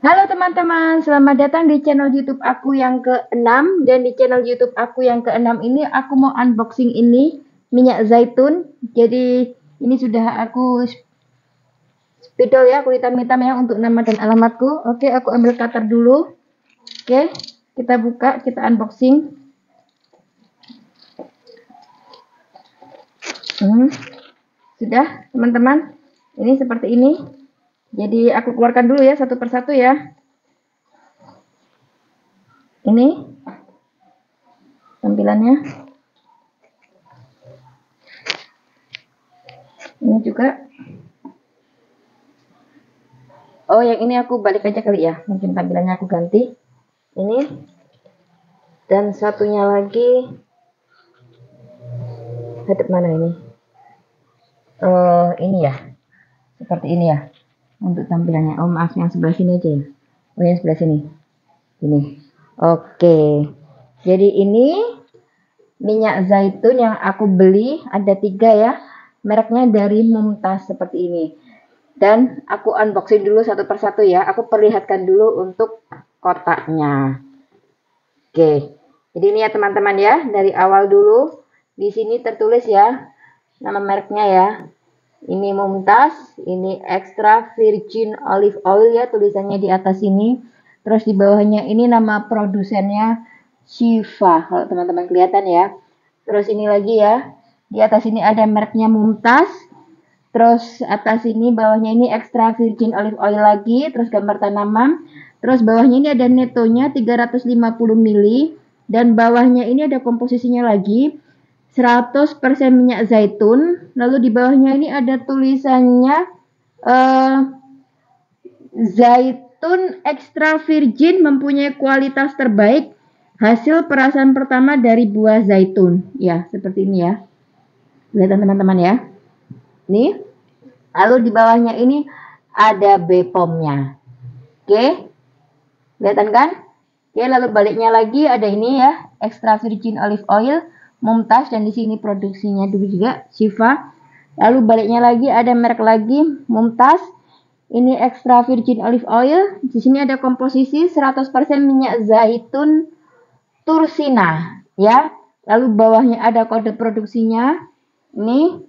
Halo teman-teman, selamat datang di channel YouTube aku yang ke-6. Dan di channel YouTube aku yang ke-6 ini aku mau unboxing ini minyak zaitun. Jadi ini sudah aku spidol ya, aku hitam-hitam ya untuk nama dan alamatku. Oke, aku ambil cutter dulu. Oke, kita buka, kita unboxing. Sudah teman-teman, ini seperti ini. Jadi aku keluarkan dulu ya satu persatu ya. Ini tampilannya. Ini juga. Oh, yang ini aku balik aja kali ya. Mungkin tampilannya aku ganti. Ini. Dan satunya lagi. Hadap mana ini? Ini ya. Seperti ini ya. Untuk tampilannya. Oh, maaf yang sebelah sini aja ya. Oh, yang sebelah sini. Ini. Oke. Jadi ini minyak zaitun yang aku beli. Ada 3 ya. Mereknya dari Mumtaz seperti ini. Dan aku unboxing dulu satu persatu ya. Aku perlihatkan dulu untuk kotaknya. Oke. Jadi ini ya teman-teman ya, dari awal dulu di sini tertulis ya nama mereknya ya. Ini Mumtaz, ini extra virgin olive oil ya tulisannya di atas ini. Terus di bawahnya ini nama produsennya Shifa kalau teman-teman kelihatan ya. Terus ini lagi ya. Di atas ini ada mereknya Mumtaz. Terus atas ini bawahnya ini extra virgin olive oil lagi, terus gambar tanaman. Terus bawahnya ini ada netonya 350 ml dan bawahnya ini ada komposisinya lagi 100% minyak zaitun. Lalu di bawahnya ini ada tulisannya zaitun extra virgin mempunyai kualitas terbaik, hasil perasan pertama dari buah zaitun. Ya, seperti ini ya. Lihat teman-teman ya. Nih. Lalu di bawahnya ini ada BPOM-nya. Oke. Kelihatan kan? Oke, lalu baliknya lagi ada ini ya, extra virgin olive oil, Mumtaz, dan di sini produksinya juga Shifa. Lalu baliknya lagi ada merek lagi, Mumtaz. Ini extra virgin olive oil. Di sini ada komposisi 100% minyak zaitun Tursina ya. Lalu bawahnya ada kode produksinya. Ini.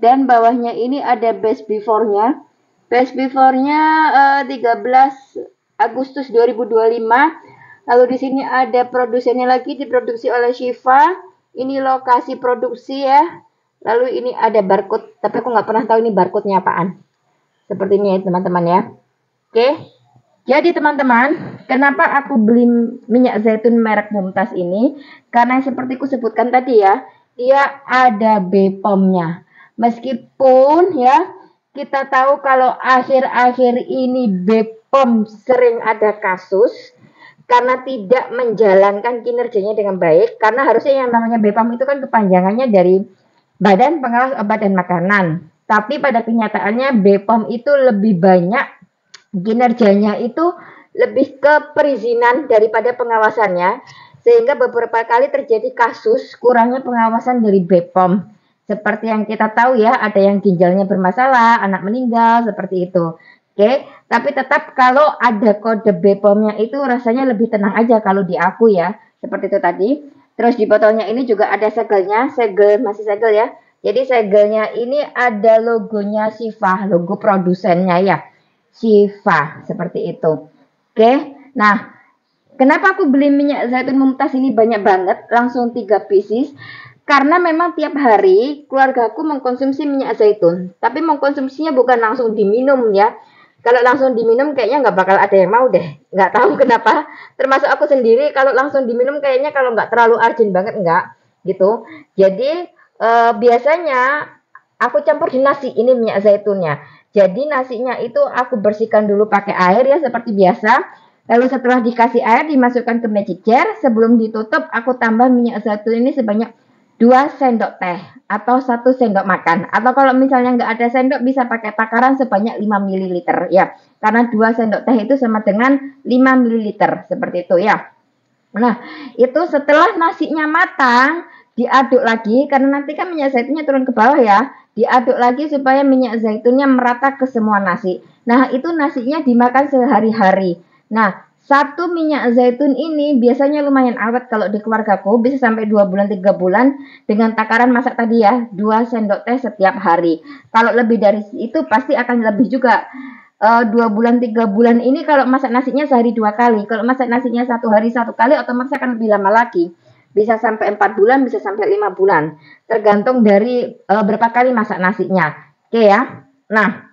Dan bawahnya ini ada best before-nya. Best before-nya 13 Agustus 2025. Lalu di sini ada produsennya lagi, diproduksi oleh Shifa. Ini lokasi produksi ya. Lalu ini ada barcode, tapi aku nggak pernah tahu ini barcode-nya apaan. Seperti ini ya teman-teman ya. Oke. Jadi teman-teman, kenapa aku beli minyak zaitun merek Mumtaz ini? Karena seperti aku sebutkan tadi ya, dia ada BPOM-nya. Meskipun ya, kita tahu kalau akhir-akhir ini BPOM sering ada kasus karena tidak menjalankan kinerjanya dengan baik. Karena harusnya yang namanya BPOM itu kan kepanjangannya dari Badan Pengawas Obat dan Makanan. Tapi pada kenyataannya BPOM itu lebih banyak kinerjanya itu lebih ke perizinan daripada pengawasannya, sehingga beberapa kali terjadi kasus kurangnya pengawasan dari BPOM. Seperti yang kita tahu ya, ada yang ginjalnya bermasalah, anak meninggal, seperti itu. Oke, tapi tetap kalau ada kode BPOM-nya itu rasanya lebih tenang aja kalau di aku ya, seperti itu tadi. Terus di botolnya ini juga ada segelnya, masih segel ya. Jadi segelnya ini ada logonya Shifa, logo produsennya ya. Shifa seperti itu. Oke. Nah, kenapa aku beli minyak zaitun Mumtaz ini banyak banget, langsung 3 pieces? Karena memang tiap hari keluargaku mengkonsumsi minyak zaitun, tapi mengkonsumsinya bukan langsung diminum ya. Kalau langsung diminum kayaknya nggak bakal ada yang mau deh. Nggak tahu kenapa. Termasuk aku sendiri kalau langsung diminum kayaknya kalau nggak terlalu urgent banget nggak gitu. Jadi biasanya aku campur di nasi ini minyak zaitunnya. Jadi nasinya itu aku bersihkan dulu pakai air ya seperti biasa. Lalu setelah dikasih air dimasukkan ke magic jar. Sebelum ditutup aku tambah minyak zaitun ini sebanyak 2 sendok teh atau 1 sendok makan. Atau kalau misalnya nggak ada sendok bisa pakai takaran sebanyak 5 ml ya. Karena 2 sendok teh itu sama dengan 5 ml seperti itu ya. Nah, itu setelah nasinya matang, diaduk lagi karena nanti kan minyak zaitunnya turun ke bawah ya. Diaduk lagi supaya minyak zaitunnya merata ke semua nasi. Nah, itu nasinya dimakan sehari-hari. Nah, satu minyak zaitun ini biasanya lumayan awet kalau di keluargaku, bisa sampai 2 bulan, 3 bulan dengan takaran masak tadi ya, 2 sendok teh setiap hari. Kalau lebih dari itu pasti akan lebih juga. 2 bulan, 3 bulan ini kalau masak nasinya sehari 2 kali. Kalau masak nasinya 1 hari 1 kali otomatis akan lebih lama lagi. Bisa sampai 4 bulan, bisa sampai 5 bulan. Tergantung dari berapa kali masak nasinya. Oke ya. Nah,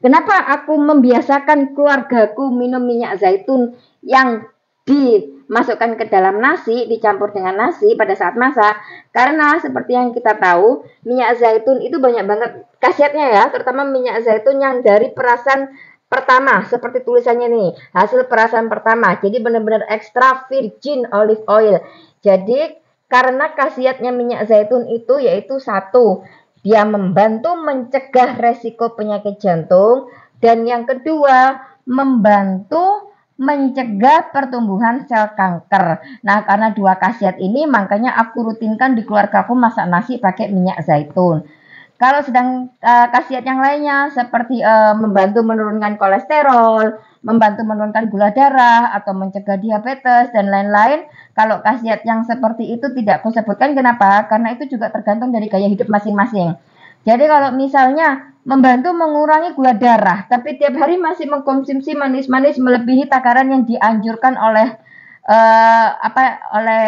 kenapa aku membiasakan keluargaku minum minyak zaitun yang dimasukkan ke dalam nasi, dicampur dengan nasi pada saat masak? Karena seperti yang kita tahu, minyak zaitun itu banyak banget khasiatnya ya, terutama minyak zaitun yang dari perasan pertama, seperti tulisannya nih, hasil perasan pertama. Jadi benar-benar extra virgin olive oil. Jadi karena khasiatnya minyak zaitun itu yaitu satu, dia membantu mencegah resiko penyakit jantung, dan yang kedua membantu mencegah pertumbuhan sel kanker. Nah, karena dua khasiat ini makanya aku rutinkan di keluargaku masak nasi pakai minyak zaitun. Kalau sedang khasiat yang lainnya seperti membantu menurunkan kolesterol, membantu menurunkan gula darah atau mencegah diabetes dan lain-lain. Kalau khasiat yang seperti itu tidak aku sebutkan, kenapa? Karena itu juga tergantung dari gaya hidup masing-masing. Jadi kalau misalnya membantu mengurangi gula darah, tapi tiap hari masih mengkonsumsi manis-manis melebihi takaran yang dianjurkan oleh oleh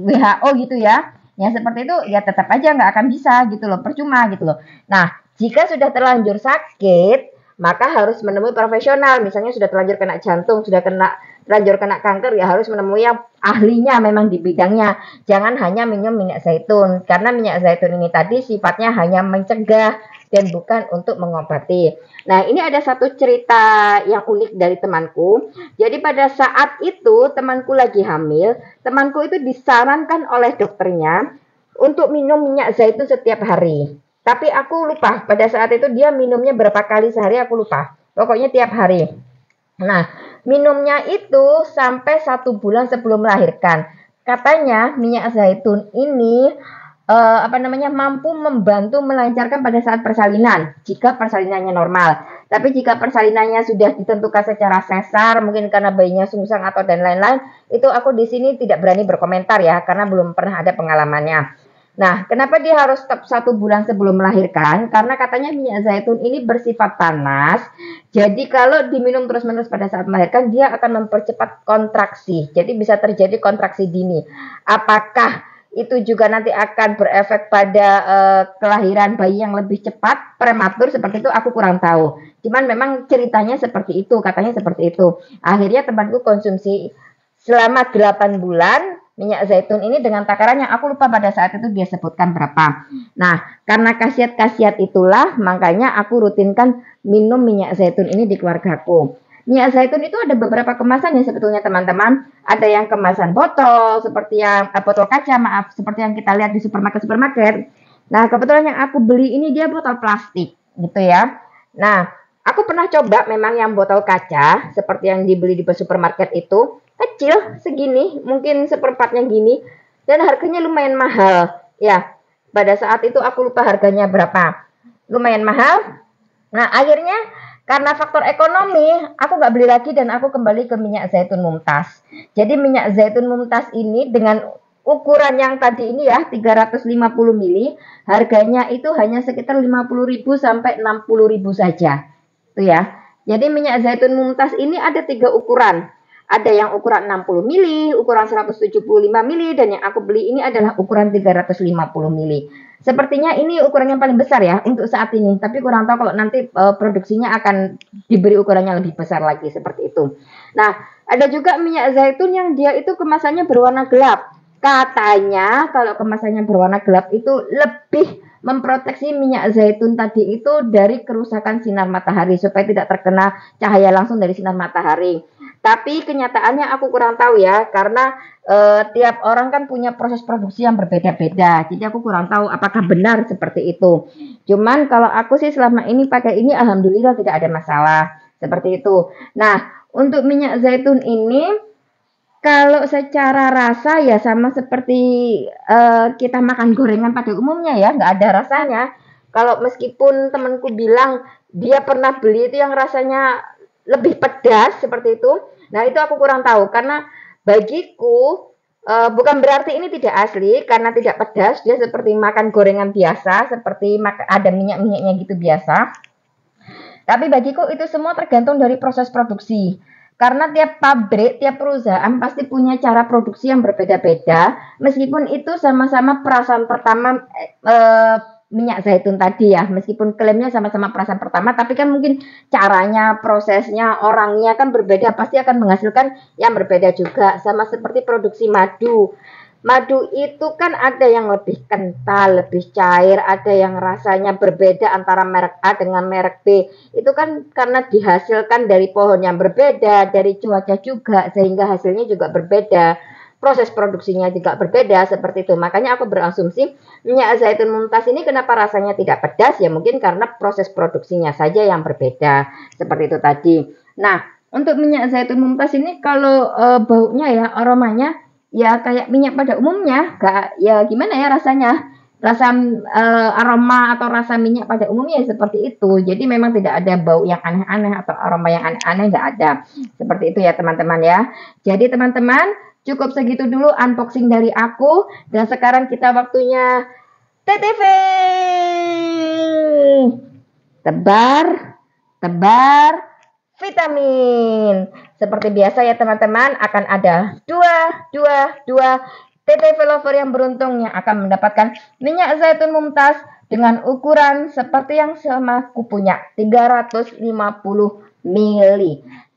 WHO gitu ya. Ya seperti itu ya tetap aja nggak akan bisa gitu loh, percuma gitu loh. Nah, jika sudah terlanjur sakit, maka harus menemui profesional. Misalnya sudah terlanjur kena jantung, sudah terlanjur kena kanker, ya harus menemui yang ahlinya memang di bidangnya. Jangan hanya minum minyak zaitun, karena minyak zaitun ini tadi sifatnya hanya mencegah dan bukan untuk mengobati. Nah, ini ada satu cerita yang unik dari temanku. Jadi pada saat itu temanku lagi hamil, temanku itu disarankan oleh dokternya untuk minum minyak zaitun setiap hari. Tapi aku lupa pada saat itu dia minumnya berapa kali sehari, aku lupa. Pokoknya tiap hari. Nah, minumnya itu sampai 1 bulan sebelum melahirkan. Katanya minyak zaitun ini mampu membantu melancarkan pada saat persalinan jika persalinannya normal. Tapi jika persalinannya sudah ditentukan secara sesar, mungkin karena bayinya sungsang atau dan lain-lain, itu aku di sini tidak berani berkomentar ya, karena belum pernah ada pengalamannya. Nah, kenapa dia harus stop 1 bulan sebelum melahirkan? Karena katanya minyak zaitun ini bersifat panas. Jadi kalau diminum terus-menerus pada saat melahirkan, dia akan mempercepat kontraksi. Jadi bisa terjadi kontraksi dini. Apakah itu juga nanti akan berefek pada kelahiran bayi yang lebih cepat, prematur seperti itu, aku kurang tahu. Cuman memang ceritanya seperti itu, katanya seperti itu. Akhirnya temanku konsumsi selama 8 bulan minyak zaitun ini dengan takaran yang aku lupa pada saat itu dia sebutkan berapa. Nah, karena khasiat-khasiat itulah makanya aku rutinkan minum minyak zaitun ini di keluargaku. Minyak zaitun itu ada beberapa kemasan ya sebetulnya teman-teman. Ada yang kemasan botol, seperti yang botol kaca, maaf, seperti yang kita lihat di supermarket-supermarket. Nah, kebetulan yang aku beli ini dia botol plastik, gitu ya. Nah, aku pernah coba memang yang botol kaca, seperti yang dibeli di supermarket itu, kecil segini, mungkin seperempatnya gini, dan harganya lumayan mahal. Ya, pada saat itu aku lupa harganya berapa. Lumayan mahal. Nah, akhirnya karena faktor ekonomi, aku nggak beli lagi dan aku kembali ke minyak zaitun Mumtaz. Jadi minyak zaitun Mumtaz ini dengan ukuran yang tadi ini ya, 350 ml, harganya itu hanya sekitar 50.000 sampai 60.000 saja. Itu ya. Jadi minyak zaitun Mumtaz ini ada 3 ukuran. Ada yang ukuran 60 mili, ukuran 175 mili, dan yang aku beli ini adalah ukuran 350 mili. Sepertinya ini ukuran yang paling besar ya untuk saat ini, tapi kurang tahu kalau nanti produksinya akan diberi ukurannya lebih besar lagi seperti itu. Nah, ada juga minyak zaitun yang dia itu kemasannya berwarna gelap. Katanya kalau kemasannya berwarna gelap itu lebih memproteksi minyak zaitun tadi itu dari kerusakan sinar matahari supaya tidak terkena cahaya langsung dari sinar matahari. Tapi kenyataannya aku kurang tahu ya, karena tiap orang kan punya proses produksi yang berbeda-beda. Jadi aku kurang tahu apakah benar seperti itu. Cuman kalau aku sih selama ini pakai ini alhamdulillah tidak ada masalah seperti itu. Nah, untuk minyak zaitun ini kalau secara rasa ya sama seperti kita makan gorengan pada umumnya ya, nggak ada rasanya. Kalau meskipun temanku bilang dia pernah beli itu yang rasanya lebih pedas seperti itu. Nah, itu aku kurang tahu karena bagiku bukan berarti ini tidak asli karena tidak pedas, dia seperti makan gorengan biasa, seperti ada minyak-minyaknya gitu biasa. Tapi bagiku itu semua tergantung dari proses produksi. Karena tiap pabrik, tiap perusahaan pasti punya cara produksi yang berbeda-beda. Meskipun itu sama-sama perasan pertama minyak zaitun tadi ya. Meskipun klaimnya sama-sama perasan pertama, tapi kan mungkin caranya, prosesnya, orangnya kan berbeda. Pasti akan menghasilkan yang berbeda juga. Sama seperti produksi madu. Madu itu kan ada yang lebih kental, lebih cair, ada yang rasanya berbeda antara merek A dengan merek B. Itu kan karena dihasilkan dari pohon yang berbeda, dari cuaca juga, sehingga hasilnya juga berbeda. Proses produksinya juga berbeda, seperti itu. Makanya aku berasumsi minyak zaitun Mumtaz ini kenapa rasanya tidak pedas, ya mungkin karena proses produksinya saja yang berbeda. Seperti itu tadi. Nah, untuk minyak zaitun Mumtaz ini kalau baunya ya, aromanya, ya kayak minyak pada umumnya, gak ya gimana ya rasanya, rasa aroma atau rasa minyak pada umumnya seperti itu. Jadi memang tidak ada bau yang aneh-aneh atau aroma yang aneh-aneh, nggak ada. Seperti itu ya teman-teman ya. Jadi teman-teman cukup segitu dulu unboxing dari aku, dan sekarang kita waktunya TTV. Tebar, tebar, vitamin. Seperti biasa ya teman-teman, akan ada dua TTV lover yang beruntung yang akan mendapatkan minyak zaitun Mumtaz dengan ukuran seperti yang sama aku punya, 350 ml.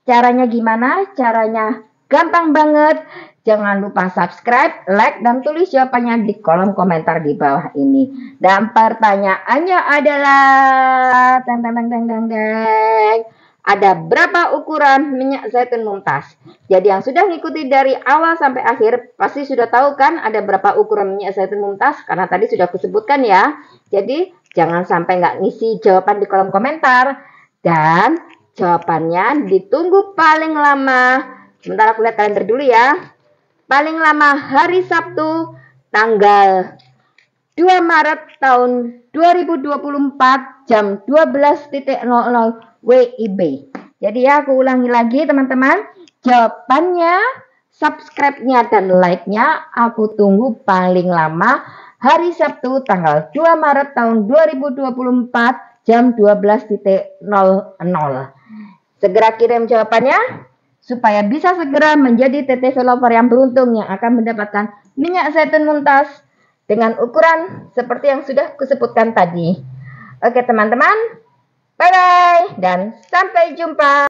Caranya gimana? Caranya gampang banget. Jangan lupa subscribe, like, dan tulis jawabannya di kolom komentar di bawah ini. Dan pertanyaannya adalah ada berapa ukuran minyak zaitun Mumtaz? Jadi yang sudah mengikuti dari awal sampai akhir pasti sudah tahu kan ada berapa ukuran minyak zaitun Mumtaz, karena tadi sudah aku sebutkan ya. Jadi jangan sampai nggak ngisi jawaban di kolom komentar, dan jawabannya ditunggu paling lama. Sebentar aku lihat kalender dulu ya. Paling lama hari Sabtu tanggal 2 Maret tahun 2024 jam 12.00 WIB. Jadi ya aku ulangi lagi teman-teman. Jawabannya, subscribe-nya dan like-nya aku tunggu paling lama hari Sabtu tanggal 2 Maret tahun 2024 jam 12.00. Segera kirim jawabannya supaya bisa segera menjadi TTV lover yang beruntung yang akan mendapatkan minyak zaitun Mumtaz dengan ukuran seperti yang sudah kusebutkan tadi. Oke teman-teman, bye-bye dan sampai jumpa.